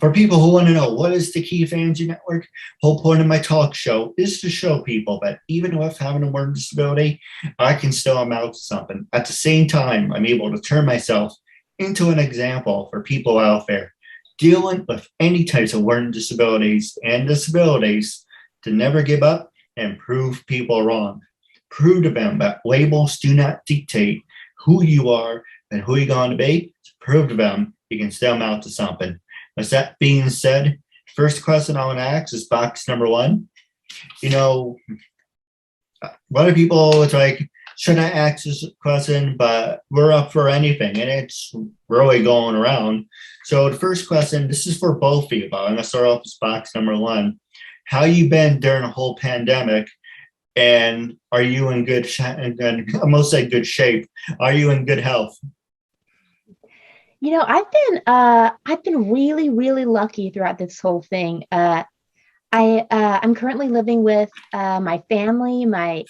For people who want to know what is the Keith Andrew Network, whole point of my talk show is to show people that even with having a learning disability, I can still amount to something. At the same time, I'm able to turn myself into an example for people out there dealing with any types of learning disabilities and disabilities to never give up and prove people wrong. Prove to them that labels do not dictate who you are and who you're going to be. Prove to them you can still amount to something. With that being said, first question I want to ask is box number 1. You know, a lot of people, it's like, should I ask this question? But we're up for anything, and it's really going around. So the first question, this is for both of you, but I'm going to start off with box number 1. How you been during the whole pandemic, and are you in good I almost say good shape? Are you in good health? You know, I've been really, really lucky throughout this whole thing. I'm currently living with my family, my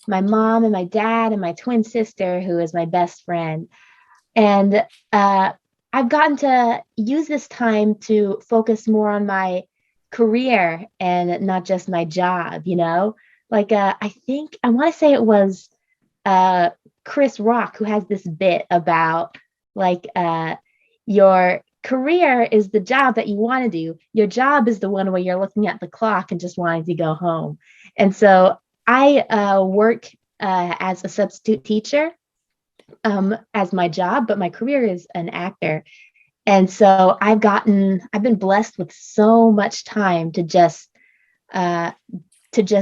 mom and my dad and my twin sister, who is my best friend. And I've gotten to use this time to focus more on my career and not just my job, you know? Like, I think, I want to say it was Chris Rock who has this bit about, like, your career is the job that you want to do. Your job is the one where you're looking at the clock and just wanting to go home. And so I work as a substitute teacher as my job, but my career is an actor. And so I've been blessed with so much time to just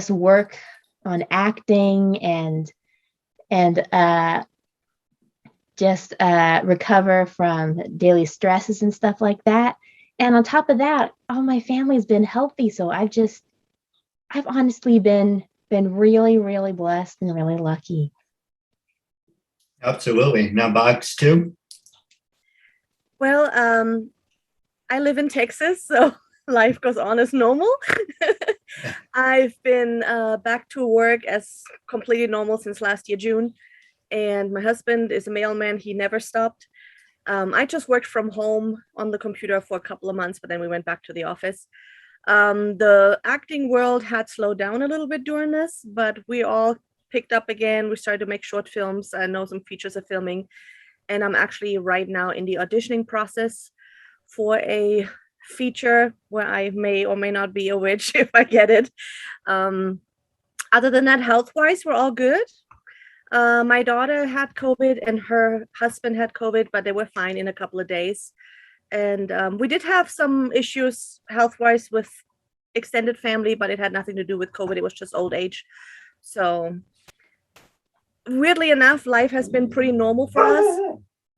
work on acting and just recover from daily stresses and stuff like that. And on top of that, all my family's been healthy. So I've honestly been really, really blessed and really lucky. Absolutely. Now box 2. Well, I live in Texas, so life goes on as normal. I've been back to work as completely normal since last year, June. And my husband is a mailman. He never stopped. I just worked from home on the computer for a couple of months, but then we went back to the office. The acting world had slowed down a little bit during this, but we all picked up again. We started to make short films. I know some features are filming. And I'm actually right now in the auditioning process for a feature where I may or may not be a witch if I get it. Other than that, health-wise, we're all good. My daughter had COVID and her husband had COVID, but they were fine in a couple of days. And we did have some issues health-wise with extended family, but it had nothing to do with COVID. It was just old age. So weirdly enough, life has been pretty normal for us.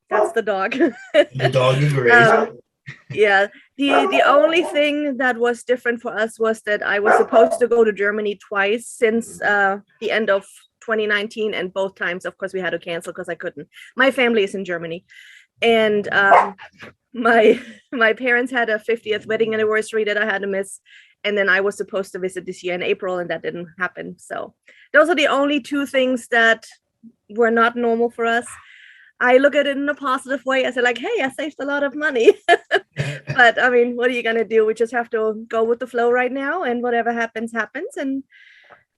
That's the dog. The dog agrees. Yeah. The only thing that was different for us was that I was supposed to go to Germany twice since the end of 2019, and both times, of course, we had to cancel because I couldn't. My family is in Germany, and my parents had a 50th wedding anniversary that I had to miss, and then I was supposed to visit this year in April, and that didn't happen. So those are the only 2 things that were not normal for us. I look at it in a positive way. I say, like, hey, I saved a lot of money. But I mean, what are you gonna do? We just have to go with the flow right now, and whatever happens, happens. And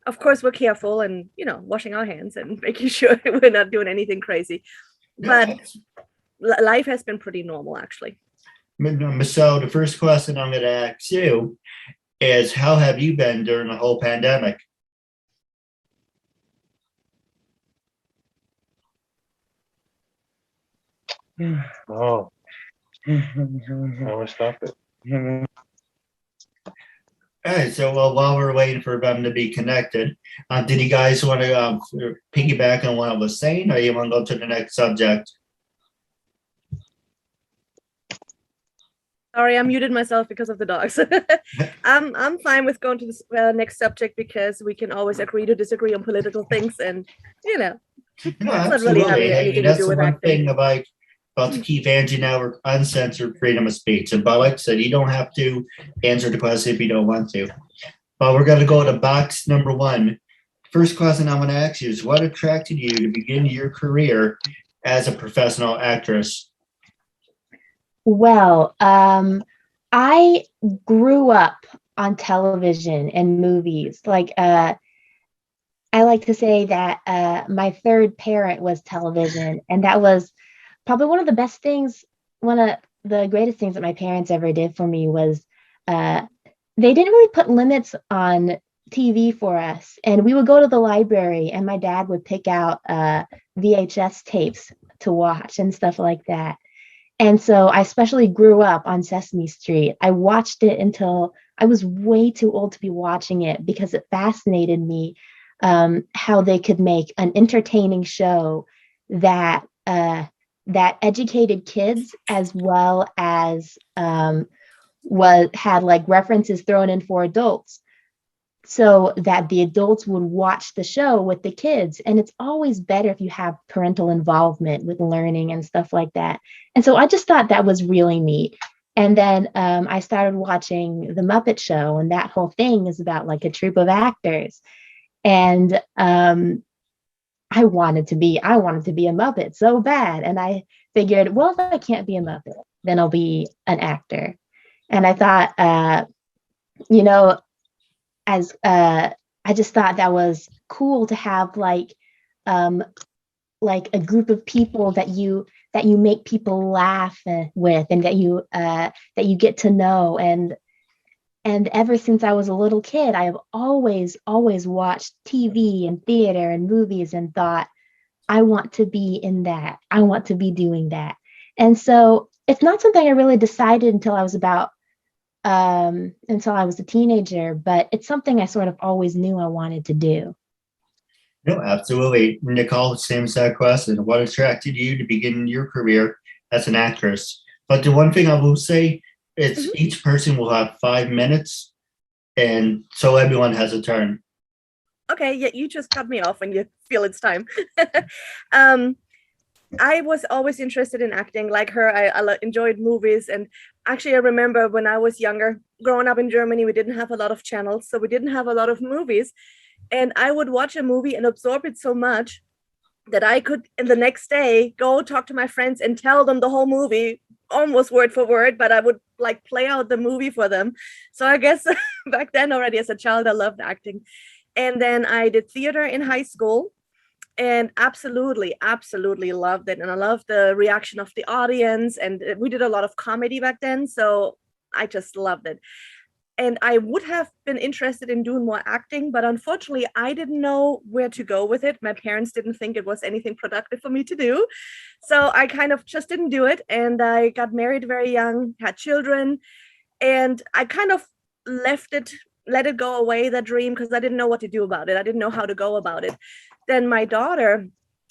of course, we're careful and, you know, washing our hands and making sure we're not doing anything crazy. But life has been pretty normal, actually. Michelle, the first question I'm going to ask you is, how have you been during the whole pandemic? Oh, how we stop it? All right, so while we're waiting for them to be connected, did you guys want to piggyback on what I was saying, or you want to go to the next subject? Sorry, I muted myself because of the dogs. I'm fine with going to the next subject because we can always agree to disagree on political things, and you know, No, that's not absolutely. really having anything That's to do the with one acting. thing about the Keith Andrew Network, uncensored freedom of speech. And but like I said, you don't have to answer the question if you don't want to. But we're going to go to box number 1. First question I'm going to ask you is, what attracted you to begin your career as a professional actress? Well, I grew up on television and movies. Like, I like to say that my third parent was television, and that was probably one of the best things. One of the greatest things that my parents ever did for me was uh, they didn't really put limits on TV for us, and we would go to the library, and my dad would pick out VHS tapes to watch and stuff like that. And so I especially grew up on Sesame Street. I watched it until I was way too old to be watching it because it fascinated me how they could make an entertaining show that that educated kids as well as was had like references thrown in for adults so that the adults would watch the show with the kids. And it's always better if you have parental involvement with learning and stuff like that. And so I just thought that was really neat. And then I started watching The Muppet Show, and that whole thing is about like a troupe of actors. And I wanted to be a Muppet so bad. And I figured, well, if I can't be a Muppet, then I'll be an actor. And I thought, you know, as I just thought that was cool to have like a group of people that you make people laugh with, and that you get to know. And ever since I was a little kid, I have always watched TV and theater and movies and thought, I want to be in that. I want to be doing that. And so it's not something I really decided until I was a teenager, but it's something I sort of always knew I wanted to do. No, absolutely. Nicole, same exact question. What attracted you to begin your career as an actress? But the one thing I will say is each person will have 5 minutes, and so everyone has a turn. Okay, yeah, you just cut me off when you feel it's time. I was always interested in acting like her. I enjoyed movies. And actually, I remember when I was younger, growing up in Germany, we didn't have a lot of channels, so we didn't have a lot of movies. And I would watch a movie and absorb it so much that I could, in the next day, go talk to my friends and tell them the whole movie, almost word for word, but I would like play out the movie for them. So I guess back then already as a child, I loved acting. And then I did theater in high school. And absolutely loved it. And I loved the reaction of the audience. And we did a lot of comedy back then. So I just loved it. And I would have been interested in doing more acting, but unfortunately, I didn't know where to go with it. My parents didn't think it was anything productive for me to do. So I kind of just didn't do it. And I got married very young, had children, and I kind of let it go away, that dream, because I didn't know what to do about it. I didn't know how to go about it. Then my daughter,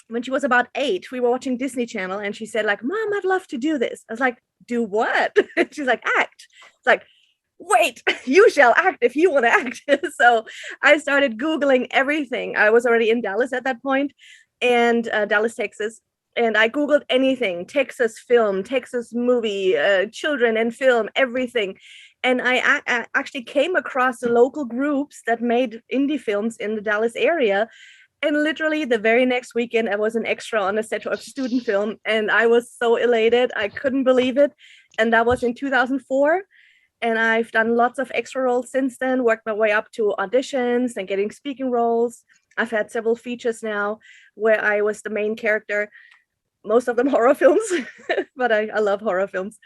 when she was about 8, we were watching Disney Channel, and she said, like, Mom, I'd love to do this. I was like, do what? She's like, act. It's like, wait, you shall act if you want to act. So I started Googling everything. I was already in Dallas at that point, and Dallas, Texas. And I Googled anything, Texas film, Texas movie, children and film, everything. And I actually came across the local groups that made indie films in the Dallas area. And literally the very next weekend, I was an extra on a set of student film. And I was so elated. I couldn't believe it. And that was in 2004. And I've done lots of extra roles since then, worked my way up to auditions and getting speaking roles. I've had several features now where I was the main character, most of them horror films, but I love horror films.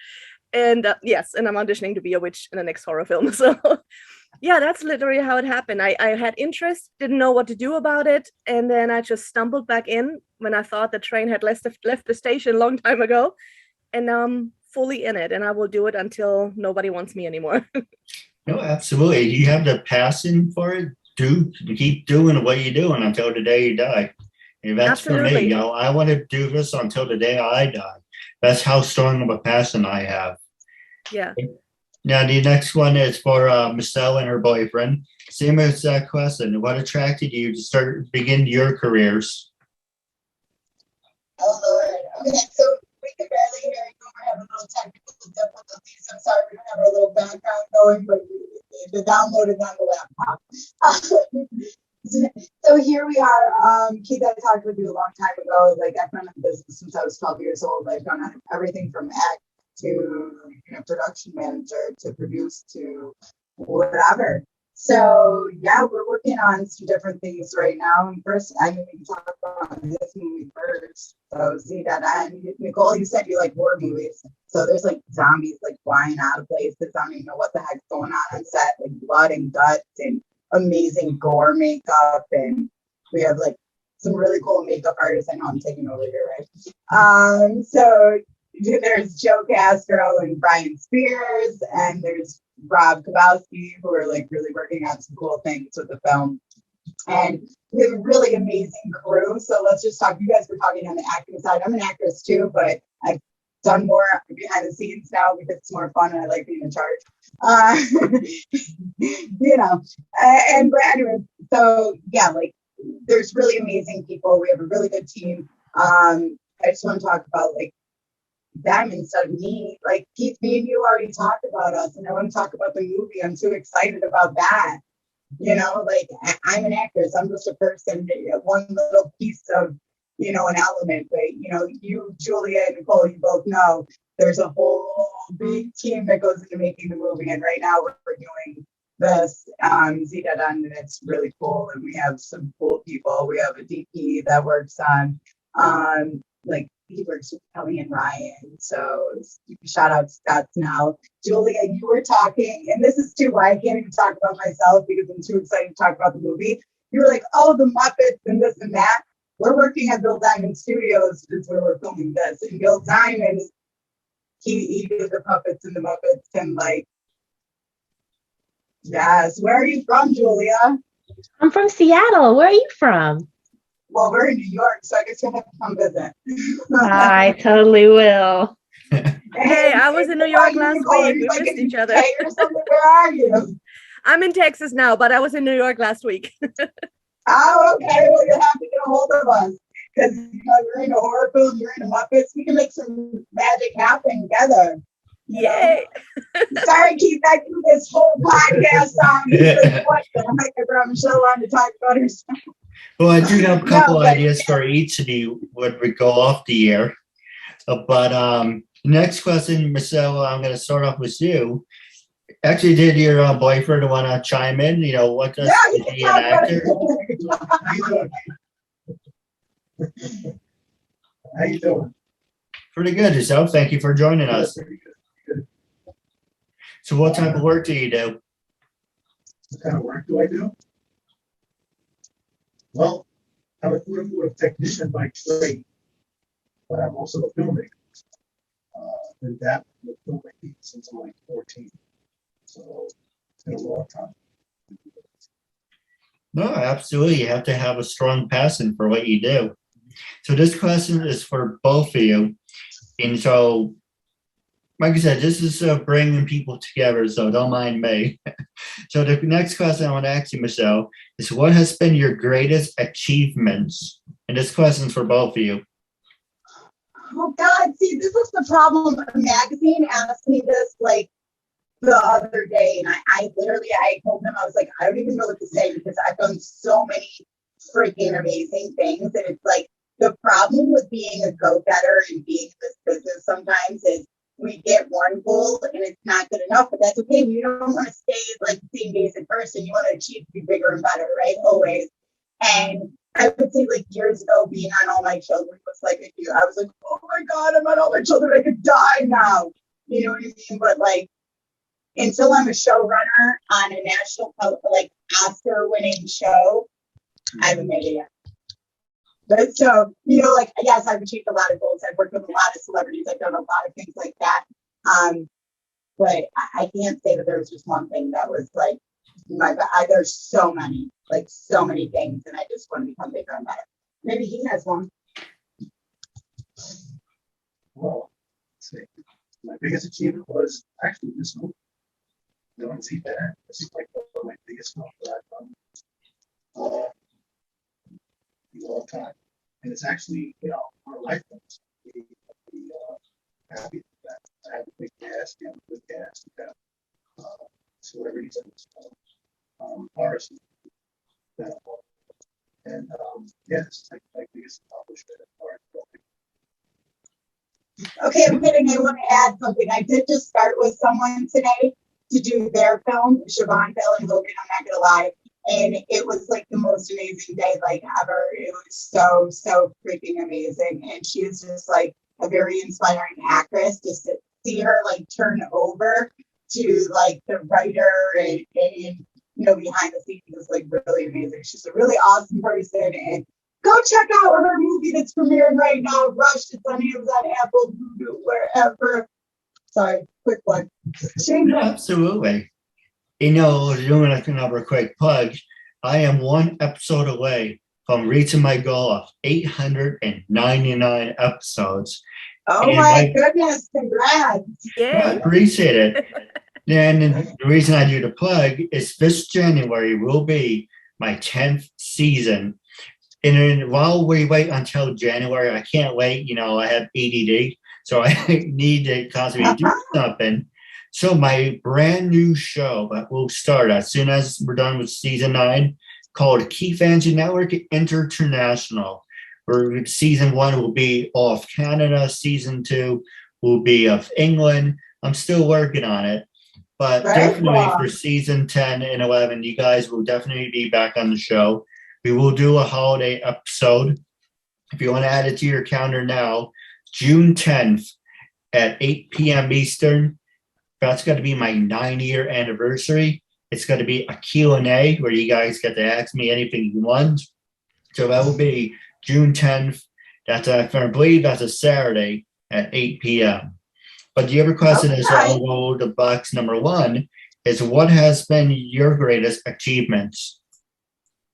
And yes, and I'm auditioning to be a witch in the next horror film. So yeah, that's literally how it happened. I had interest, didn't know what to do about it. And then I just stumbled back in when I thought the train had left the station a long time ago. And now I'm fully in it, and I will do it until nobody wants me anymore. No, absolutely. You have the passion for it. Keep doing what you're doing until the day you die. And that's absolutely. For me. You know, I want to do this until the day I die. That's how strong of a passion I have. Yeah. Now, the next one is for Michelle and her boyfriend. Same exact question. What attracted you to begin your careers? Oh, Lord. Okay, so we can barely hear you. We're having a little technical difficulties. I'm sorry, we don't have a little background going, but the download is on the laptop. So here we are. Keith, I talked with you a long time ago. Like, I've been in business since I was 12 years old. I've done everything from to, you know, production manager to produce to whatever. So yeah, we're working on some different things right now. And first, I mean, we can talk about this movie first. So see that, and Nicole, you said you like war movies. So there's like zombies like flying out of places. I don't even know what the heck's going on set, like blood and guts and amazing gore makeup. And we have like some really cool makeup artists. I know I'm taking over here, right? So there's Joe Castro and Brian Spears, and there's Rob Kowalski, who are like really working on some cool things with the film. And we have a really amazing crew. So let's just talk. You guys were talking on the acting side. I'm an actress too, but I've done more behind the scenes now because it's more fun and I like being in charge. You know, but anyway, so yeah, like there's really amazing people. We have a really good team. I just want to talk about like them instead of me. Like Keith, me and you already talked about us, and I want to talk about the movie. I'm too excited about that. You know, like I'm an actress. I'm just a person, one little piece of, you know, an element. But you know, you, Julia, and Nicole, you both know there's a whole big team that goes into making the movie. And right now we're doing this Zeta done, and it's really cool. And we have some cool people. We have a DP that works on like he works with Kelly and Ryan. So shout out to Scott Snell. Julia, you were talking, and this is too why I can't even talk about myself because I'm too excited to talk about the movie. You were like, oh, the Muppets and this and that. We're working at Bill Diamond Studios, is where we're filming this. And Bill Diamond, he did the puppets and the Muppets, and like, yes. Where are you from, Julia? I'm from Seattle. Where are you from? Well, we're in New York, so I guess you'll have to come visit. I totally will. Hey, I was in New York last week. We missed each other. Or something. Where are you? I'm in Texas now, but I was in New York last week. Oh, okay. Well, you'll have to get a hold of us because you know you're into horror films, you're into Muppets. We can make some magic happen together. Yay! Sorry, Keith, I do this whole podcast on what I brought Michelle on to talk about herself. Well, I do have a couple ideas for each of you when we go off the air. But next question, Michelle, I'm going to start off with you. Actually, did your boyfriend want to chime in? You know, what does he an actor? How you doing? Pretty good, yourself. Thank you for joining us. Pretty good. So what type of work do you do? What kind of work do I do? Well, I'm a automotive technician by trade, but I'm also a filmmaker. Been that with filmmaking since I'm like 14. So it's been a long time. No, absolutely. You have to have a strong passion for what you do. So this question is for both of you. And so, like I said, this is bringing people together, so don't mind me. So the next question I want to ask you, Michelle, is what has been your greatest achievements? And this question is for both of you. Oh God, see, this is the problem. A magazine asked me this like the other day, and I told them, I was like, I don't even know what to say because I've done so many freaking amazing things. And it's like the problem with being a go-getter and being in this business sometimes is we get one goal and it's not good enough, but that's okay. You don't want to stay like the same basic person. You want to achieve to be bigger and better, right? Always. And I would say like years ago, being on All My Children was like I was like, oh my God, I'm on All My Children. I could die now. You know what I mean? But like, until I'm a showrunner on a national, like Oscar-winning show, I haven't made it yet. But so, you know, like, yes, I've achieved a lot of goals. I've worked with a lot of celebrities. I've done a lot of things like that. But I can't say that there was just one thing that was like, there's so many things, and I just want to become bigger and better. Maybe he has one. Well, let's see. My biggest achievement was actually this movie. No one see that. This is like one of my biggest films that I've done a long time. And it's actually, you know, our lifetimes. We happy that I have a big cast, we have a good cast, we have celebrities in this film, artists, and yeah, it's like my biggest accomplishment as far as filming. Okay, I'm kidding. I want to add something. I did just start with someone today to do their film, Siobhan Bell and Logan, I'm not gonna lie. And it was like the most amazing day like ever. It was so freaking amazing. And she is just like a very inspiring actress. Just to see her like turn over to like the writer and behind the scenes is like really amazing. She's a really awesome person. And go check out her movie that's premiering right now, Rush. It's on Amazon, Apple, Google, wherever. Sorry, quick one. Absolutely. Doing another quick plug, I am one episode away from reaching my goal of 899 episodes. Oh my goodness, congrats. Yeah. I appreciate it. And the reason I do the plug is this January will be my 10th season. And then while we wait until January, I can't wait. I have ADD, so I need to constantly do something. So my brand new show that will start as soon as we're done with season 9, called KeithAndrewNetWork International, where season 1 will be all of Canada, season 2 will be of England. I'm still working on it, but definitely for season 10 and 11, you guys will definitely be back on the show. We will do a holiday episode. If you want to add it to your calendar now, June 10th at 8 p.m. Eastern. That's going to be my 9-year anniversary. It's going to be a Q&A where you guys get to ask me anything you want. So that will be June 10th. I believe that's a Saturday at 8 p.m. But the other question is, I'll go to box number 1, is what has been your greatest achievements?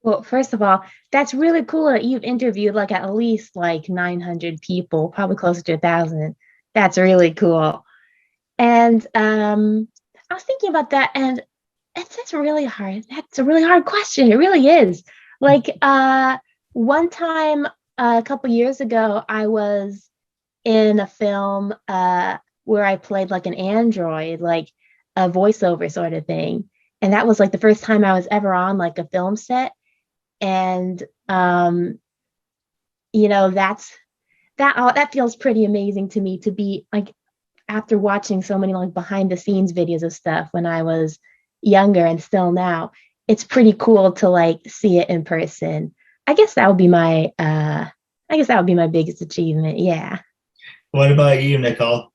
Well, first of all, that's really cool that you've interviewed like at least like 900 people, probably closer to 1,000. That's really cool. And I was thinking about that, and that's really hard. That's a really hard question. It really is. Like one time a couple years ago, I was in a film where I played like an android, like a voiceover sort of thing. And that was like the first time I was ever on like a film set. And that feels pretty amazing to me, to be like, after watching so many like behind the scenes videos of stuff when I was younger and still now, it's pretty cool to like see it in person. I guess that would be my biggest achievement. Yeah. What about you, Nicole?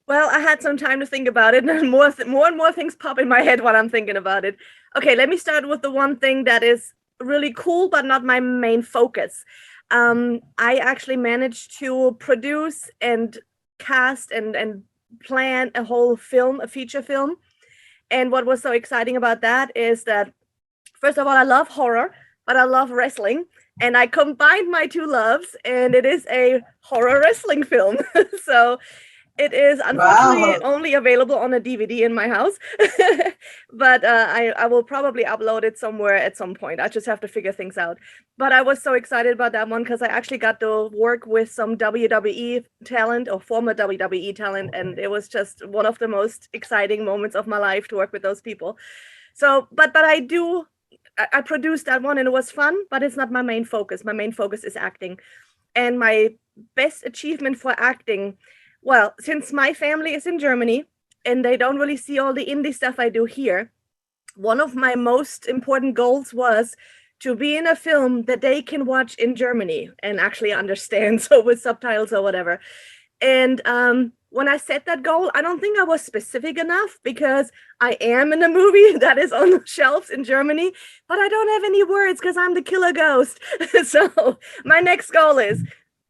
Well, I had some time to think about it, and more and more things pop in my head while I'm thinking about it. Okay, let me start with the one thing that is really cool, but not my main focus. I actually managed to produce and cast and plan a whole film, a feature film. And what was so exciting about that is that, first of all, I love horror, but I love wrestling. And I combined my two loves, and it is a horror wrestling film. So it is unfortunately only available on a DVD in my house, but I will probably upload it somewhere at some point. I just have to figure things out. But I was so excited about that one because I actually got to work with some WWE talent, or former WWE talent, and it was just one of the most exciting moments of my life to work with those people. So, but I produced that one, and it was fun, but it's not my main focus. My main focus is acting. And my best achievement for acting, well, since my family is in Germany and they don't really see all the indie stuff I do here, one of my most important goals was to be in a film that they can watch in Germany and actually understand, so with subtitles or whatever. And when I set that goal, I don't think I was specific enough, because I am in a movie that is on the shelves in Germany, but I don't have any words because I'm the killer ghost. So my next goal is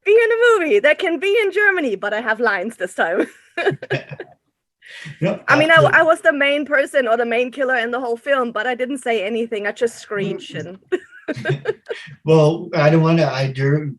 be in a movie that can be in Germany, but I have lines this time. I mean, I was the main person or the main killer in the whole film, but I didn't say anything. I just screeched. And Well, I do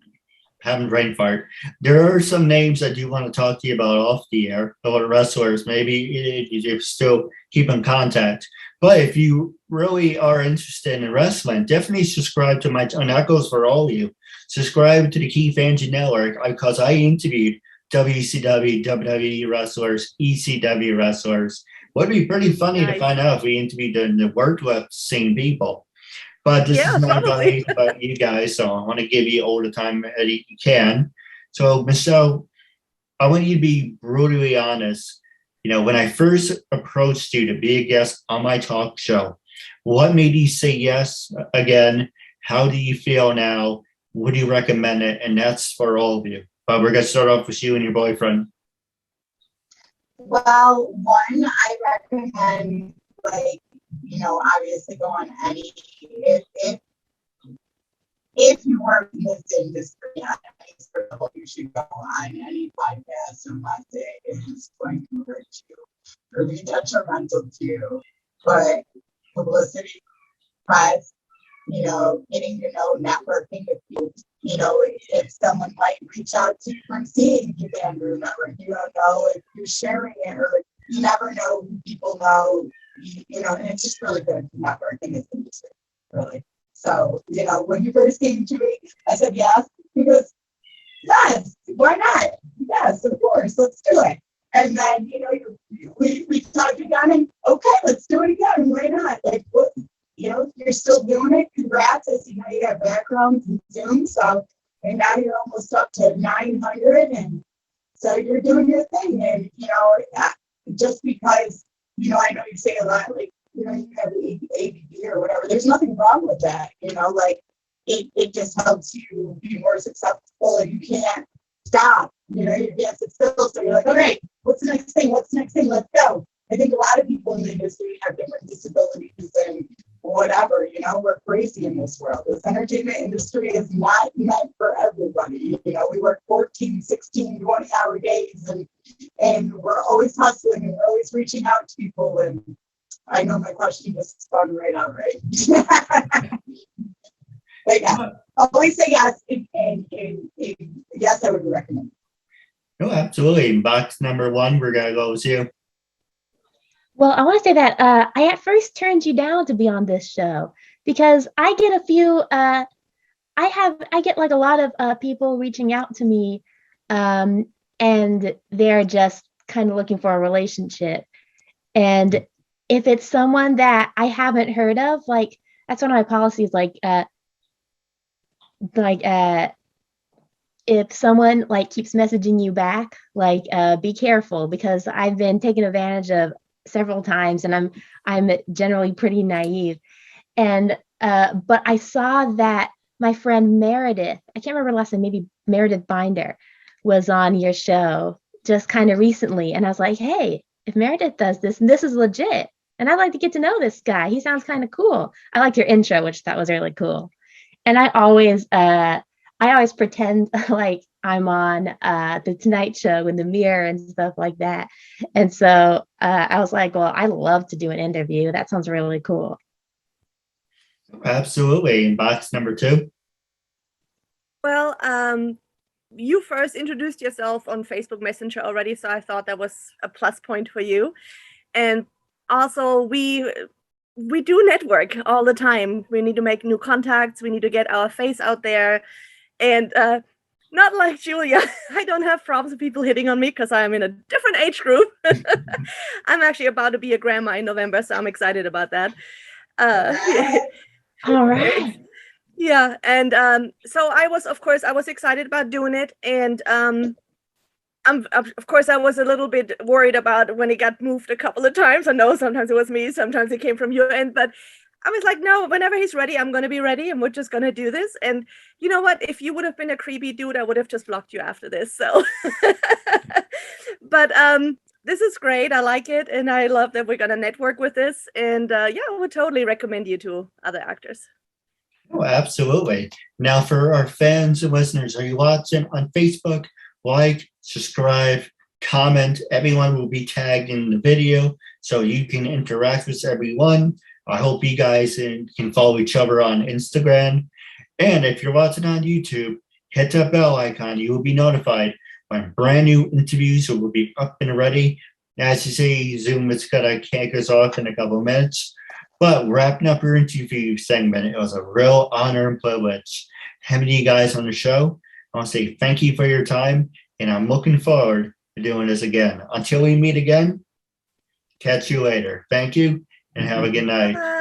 having brain fart. There are some names I do want to talk to you about off the air, or wrestlers. Maybe you still keep in contact. But if you really are interested in wrestling, definitely subscribe to my, and that goes for all of you. Subscribe to the Keith Andrew Network, because I interviewed WCW, WWE wrestlers, ECW wrestlers. Would be pretty funny to find out if we interviewed and worked with same people. But this is not about you guys, so I want to give you all the time that you can. So, Michelle, I want you to be brutally honest. You know, when I first approached you to be a guest on my talk show, what made you say yes again? How do you feel now? Would you recommend it? And that's for all of you. But we're going to start off with you and your boyfriend. Well, one, I recommend, like, you know, obviously go on any, if you work in this industry at any sort of level, you should go on any podcast unless it is going to hurt you or be detrimental to you. But publicity, press, you know, getting to know, networking with you. You know, if someone might reach out to you from seeing KeithAndrewNetwork, you don't know if you're sharing it, or you never know who people know, you know, and it's just really good networking in this industry, really. So, you know, when you first came to me, I said yes, because yes, why not? Yes, of course, let's do it. And then, you know, we talked again, and okay, let's do it again. Why not? Like, what? You know, you're still doing it. Congrats. I see now you got backgrounds in Zoom. So, and now you're almost up to 900. And so you're doing your thing. And, you know, just because, you know, I know you say a lot, like, you know, you have ABD or whatever. There's nothing wrong with that. You know, like, it just helps you be more successful, and you can't stop. You know, you can't sit still. So you're like, okay, what's the next thing? What's the next thing? Let's go. I think a lot of people in the industry have different disabilities and whatever, you know, we're crazy in this world. This entertainment industry is not meant for everybody. You know, we work 14, 16, 20-hour days, and we're always hustling, and we're always reaching out to people. And I know my question was spun right out, right? But yeah, always say yes, and yes, I would recommend. Oh, absolutely. Box number one, we're going to go with you. Well, I want to say that I at first turned you down to be on this show because I get a few, I get like a lot of people reaching out to me, and they're just kind of looking for a relationship. And if it's someone that I haven't heard of, like, that's one of my policies, if someone like keeps messaging you back, like, be careful, because I've been taken advantage of several times, and I'm generally pretty naive. And but I saw that my friend Meredith, I can't remember the last name, maybe Meredith Binder, was on your show just kind of recently, and I was like, hey, if Meredith does this, and this is legit, and I'd like to get to know this guy. He sounds kind of cool. I liked your intro, which I thought was really cool. And I always pretend like I'm on the Tonight Show in the mirror and stuff like that. And so I was like, well, I love to do an interview. That sounds really cool. Absolutely. And box number two. Well, you first introduced yourself on Facebook Messenger already, so I thought that was a plus point for you. And also, we do network all the time. We need to make new contacts. We need to get our face out there. And not like Julia, I don't have problems with people hitting on me because I'm in a different age group. I'm actually about to be a grandma in November, so I'm excited about that. All right. Yeah, and so I was excited about doing it, and of course I was a little bit worried about when it got moved a couple of times. I know sometimes it was me, sometimes it came from your end, but I was like, no, whenever he's ready, I'm going to be ready, and we're just going to do this. And you know what? If you would have been a creepy dude, I would have just blocked you after this. So, but this is great. I like it, and I love that we're going to network with this. And yeah, I would totally recommend you to other actors. Oh, absolutely. Now, for our fans and listeners, are you watching on Facebook? Like, subscribe, comment. Everyone will be tagged in the video so you can interact with everyone. I hope you guys can follow each other on Instagram. And if you're watching on YouTube, hit that bell icon. You will be notified when brand new interviews will be up and ready. As you see, Zoom is going to kick us off in a couple of minutes. But wrapping up your interview segment, it was a real honor and privilege having you guys on the show. I want to say thank you for your time, and I'm looking forward to doing this again. Until we meet again, catch you later. Thank you, and have a good night. Bye.